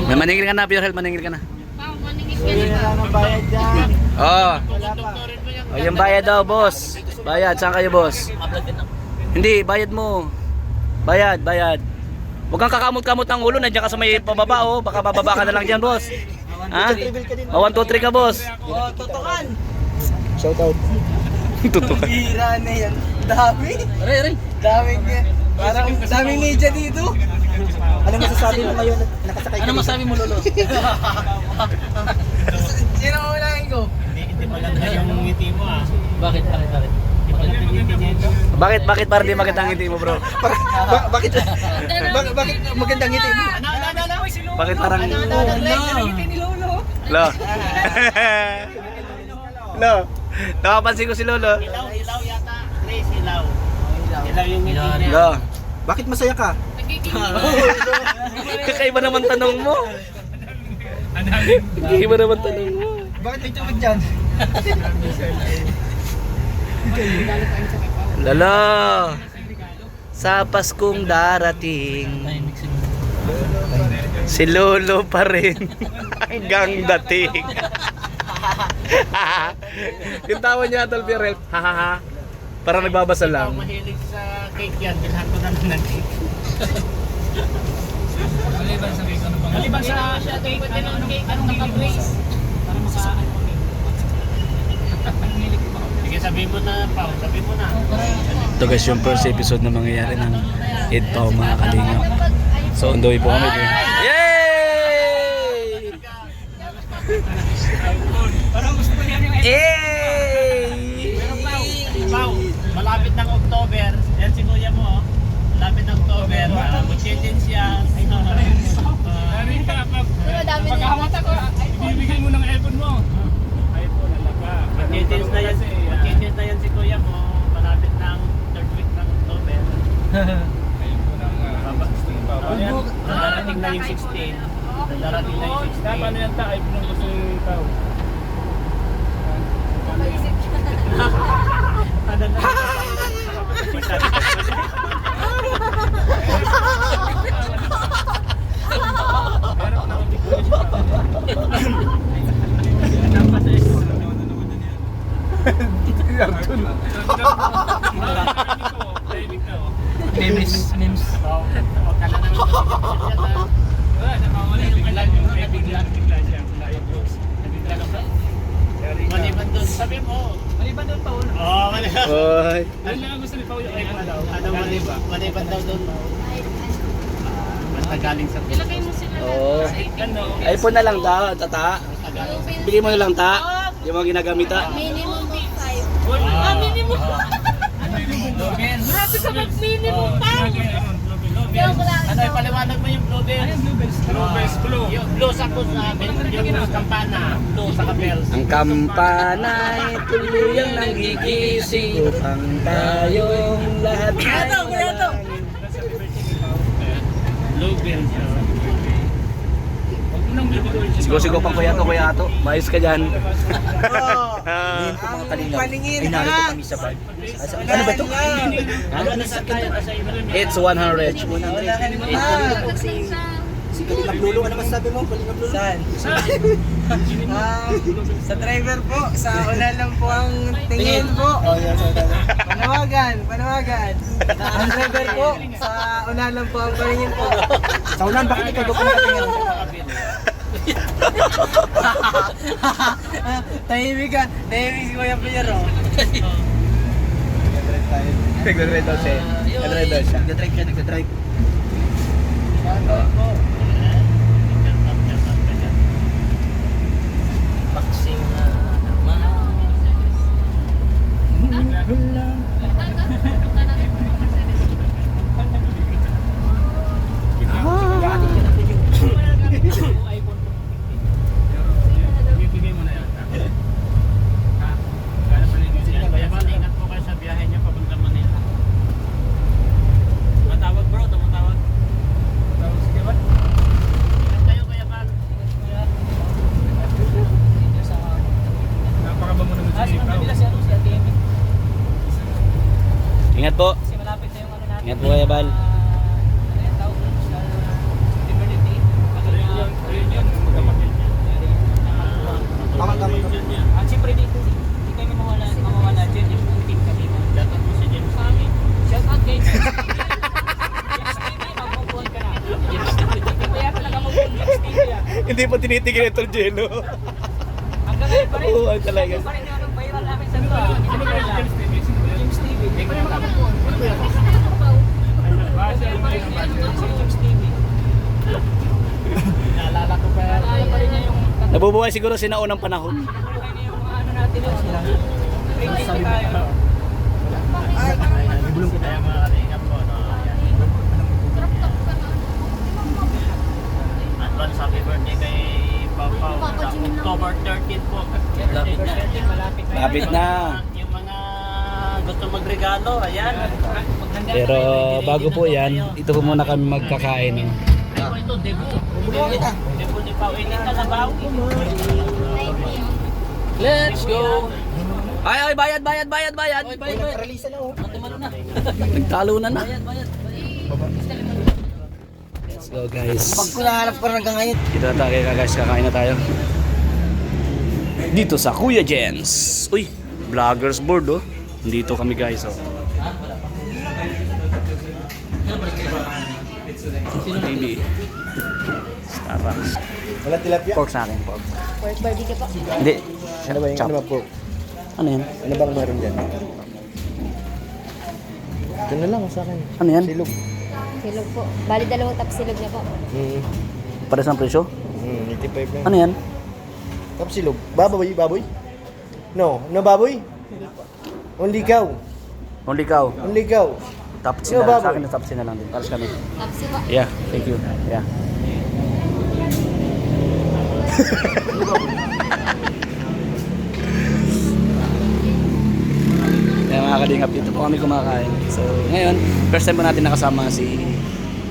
May maningil ka na, Pure Health, maningil ka na. Maningil ka na ba? Bayad dyan. Oo. Wala pa. Oh, yung bayad daw, boss. Bayad, saan kayo, boss? Hindi, bayad mo. Bayad, bayad. Huwag kang kakamot-kamot ng ulo, nandiyan ka sa may pababa, oh. Baka bababa ka na lang dyan, boss. Ha? 1, 2, 3 ka, boss. Oh, tutukan. Shout out. Tutukan. Bira na yan. Dami. Aray. Daming parang daming media dito. Ano masasabi mo ngayon na nakasakay ka? Ano masabi mo, Lolo? Sino mo unahin ko? Hindi maganda yung ngiti mo ah. Bakit? Bakit parang di maganda ang ngiti mo, bro? Bakit magandang ngiti mo? Bakit parang... Ngiti ni Lolo. Lo. Lo. Nakapansin ko si Lolo. Ilaw yata. Trace, ilaw. Ilaw yung ngiti niya. Lo. Bakit masaya ka? Kakaiba naman tanong mo. Kakaiba naman tanong mo. Bakit may tubig dyan? Lolo. Sa Paskong darating, si Lolo pa rin hanggang dating. Yung tawa niya, Tol Pirel, hahaha. Parang nagbabasa Ikaw lang. mahilig sa cake yan. Bilhan ko naman ng cake. Maliban sa cake, anong naka-brace? Para makaano ko rin. Sige, sabihin mo na, Pao. Sabihin mo na. Ito guys, yung first episode na mangyayari ng Ed Pao, mga kalingap. So, on the way po kami. Yay! Parang gusto ko niya yung Yay! Pao, malapit ng October. Yan si kuya mo, oh. Malapit ng October. Mag-change siya. Madami na. Ibibigay mo ng iPhone mo. iPhone, alaga. Mag-change na yan. Mag-change na yan si kuya mo. Malapit ng third week ng October. Ayun po ng 16 pa. Darating na yung 16. Darating na yung 16. Paano yan ta? iPhone ang gusto yung tao. Napaisip siya. Ano na? Memes. Huwag ka na naman maliban doon, sabi mo. Maliban doon, Paul. Oo, maliban. Hoy. Ano lang gusto ni Paul yung iPhone daw? Ano maliban daw doon? Basta galing sa Ilagay mo sila. Oh. ano? iPhone na lang daw, tata. Bigay mo na lang ta. Yung mga ginagamit ta. Minimum 5. Minimum. Grabe ka mag-minimum pa. Joke lang. Ano, ipaliwanag mo yung bluebells? Bluebells, blue. Yung blue sa sabi, yung kampana. Blue sa bells. Ang kampana'y tuluyang nanggigising upang tayong lahat ay Bluebells. Sigo-sigo pang kuya to. Maayos ka dyan. Ngayon po mga kalingap, ay narito kami sa bar. Ano ba ito? Ano sa akin to? It's 100. Kasi siya. Si Kalingap Lolo, ano masasabi mo? Kalingap Lolo? Saan? Sa driver po, sa una lang po ang tingin po. Oh, yes, panawagan. Ang driver po, sa una lang po ang paningin po. Sa ulan, bakit ikaw doon nakatingin? Tahimik si Kuya Piero. Nagdadrive daw siya. Nagdadrive. Boxing na naman. Ibigay mo na yan. Kaya ba, ingat po kayo sa biyahe niyo papunta Manila. Tumatawag bro, tumatawag. Hindi pa tinitigil ito, Jello. Hanggang ngayon pa rin. Oo, ang talaga. Pa rin yung viral namin sa mga. James TV. James TV. Naalala ko pa. Naalala pa rin niya yung Nabubuhay siguro sinaunang panahon. yung ano natin yun. Training pa tayo. Kaya mga kalingap po, no? Ayan. Advance happy birthday kay Pau sa October 13 po. Lapit na. Malapit na. Lapit na. Yung mga gusto magregalo, ayan. Pero bago po yan, ito po muna kami magkakain. No? Ito, ito, debo. Debo ni Pau. Ini kalabaw. Let's go! Ay, bayad! Release na oh. Nagtalo na. Let's go, guys. Pag ko nahanap pa hanggang ngayon. Dito na tayo, guys. Kakain na tayo. Dito sa Kuya Jens. Uy, vloggers board, oh. Dito kami, guys, oh. Maybe. Starbucks. Wala tilapia. Pork sa akin, pork. Pork barbecue po. Hindi. Ano ba yung Chop. ano ba po? Ano yan? Ano bang meron dyan? Ito na lang sa akin. Ano yan? Silog. Silog po. Bali dalawang tap silog na po. Pares ng presyo? 85 lang. Ano yan? Tapos silog. Baboy? No baboy? Only cow. Only cow. Only cow. Tapos Yo, na sa baboy. akin na tapos na lang din. Pares kami. Tapsi po. Yeah, thank you. Yeah. Kaya mga kalingap, dito po kami kumakain. So, ngayon, first time po natin nakasama si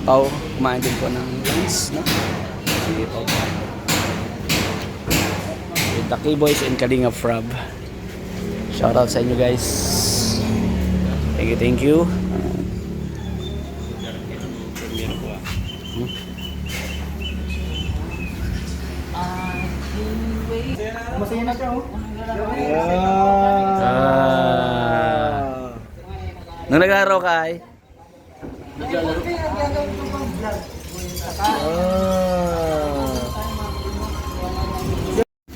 Pau. Kumain din po ng lunch, no? Si Pau. With the K-Boys and Kalingap Frab. Shoutout sa inyo, guys. Thank you. Masaya na siya oh. Nung naglaro ka ay?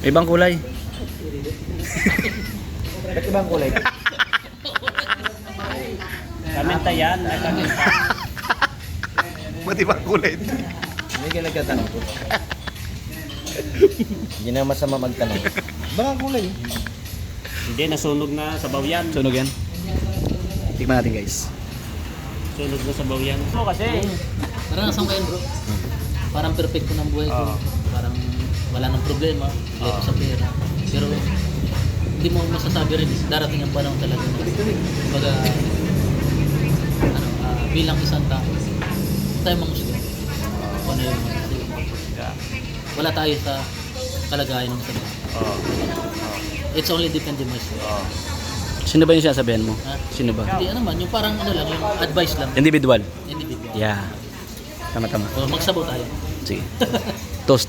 Ibang kulay. Ba't ibang kulay? Kaminta yan. Kaminta. Ba't ibang kulay? Hindi ka nagtatanong ko. Hindi na masama magtanong. Baka kulay. Hindi, nasunog na sabaw yan. Sunog yan. Tikman natin, guys. Sunog na sabaw yan. Oo, kasi. Naranasan ko yun, bro. Parang perfecto ng buhay ko. Parang wala nang problema. Leto sa pera. Pero hindi mo masasabi rin. Darating ang panahon talaga. Kumbaga, bilang isang tao, tayo mangusga. Kung ano yung wala tayo sa kalagayan ng isa. It's only depend on myself. Sino ba yung sinasabihan mo? Ha? Sino ba? Hindi naman, yung parang ano lang, yung advice lang. Individual. Individual. Yeah. Tama. O, magsabaw tayo. Sige. Tos.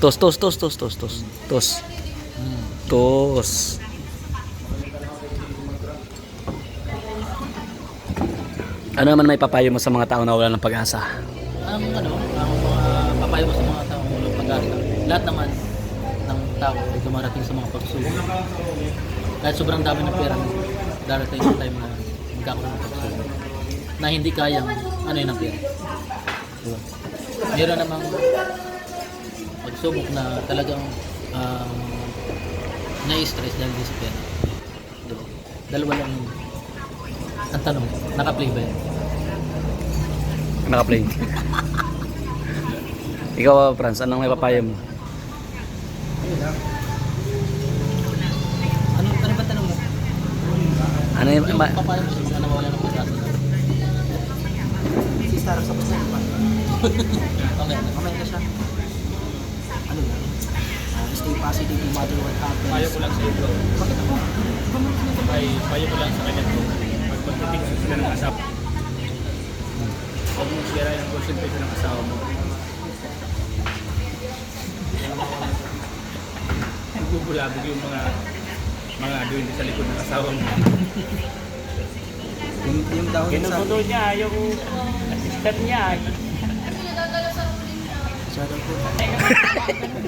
Tos. Ano naman may papayo mo sa mga tao na wala ng pag-asa? Ang mga papayo ko sa mga tao walang pag-asa. Lahat naman ng tao ay dumarating sa mga pagsubok. Kahit sobrang dami ng pera, darating yung time na magkakaroon ng pagsubok. Na hindi kayang ano yun ang pera. Meron namang pagsubok na talagang nai-stress dahil din sa pera. Dalawa lang yun. Ang tanong, naka-play ba yun? Naka-play. Ikaw, Franz, anong may papayo mo? Ano ba tanong mo? Ano yung... Yung papayo mo sa na nawala ng pag-asa. Si Star sa puso pa. Mamaya na siya. Ano lang? Stay positive no matter what happens. Payo ko lang sa iyo. Bakit ako? Payo ko lang sa kanya to. Pag magtitigil sila ng asawa. Huwag mong sira yung concentration ng asawa mo. Nagbubulabog yung mga doon sa likod ng asawa mo. Yung dahon sa... Ginugulo niya yung assistant niya. Shoutout po.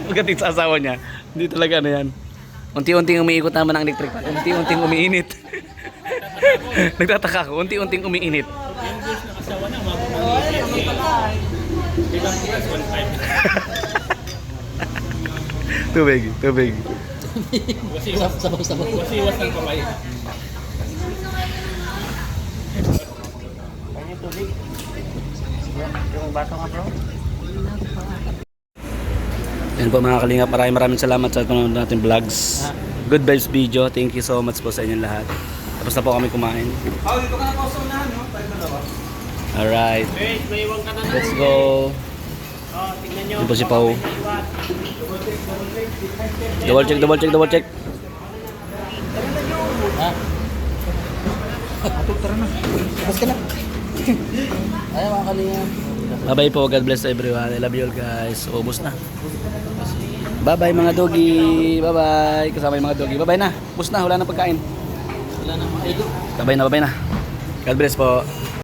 Pagdating sa asawa niya, hindi talaga ano yan. Unti-unting umiikot naman ang electric fan. Unti-unting umiinit. Nagtataka ako, unti-unting umiinit. Yung guys na kasawa na, umabot ng ilang plus, 1.5. Tubig, tubig. Wasiwas. Sabaw-sabaw. Wasiwas ng kamay. Yan po mga kalingap, maraming salamat sa panonood natin vlogs. Good vibes video, thank you so much po sa inyong lahat. Tapos na po kami kumain. Oh, dito ka na po sa unahan, no? Tayo dalawa. Alright, Wait, may iwan ka na na. let's go. Oh, tignan nyo. Yan po si Pao. May iwan. Double check, double check, double check. Ha? Tara na. Labas ka na. Ayaw mga kalingap. Bye bye po, God bless everyone. I love you all guys. Ubus na. Bye bye mga doggy. Bye bye. Kasama yung mga doggy. Bye bye na. Ubus na, wala na pagkain. Wala nang makaigo. Bye bye na, bye bye na. God bless po.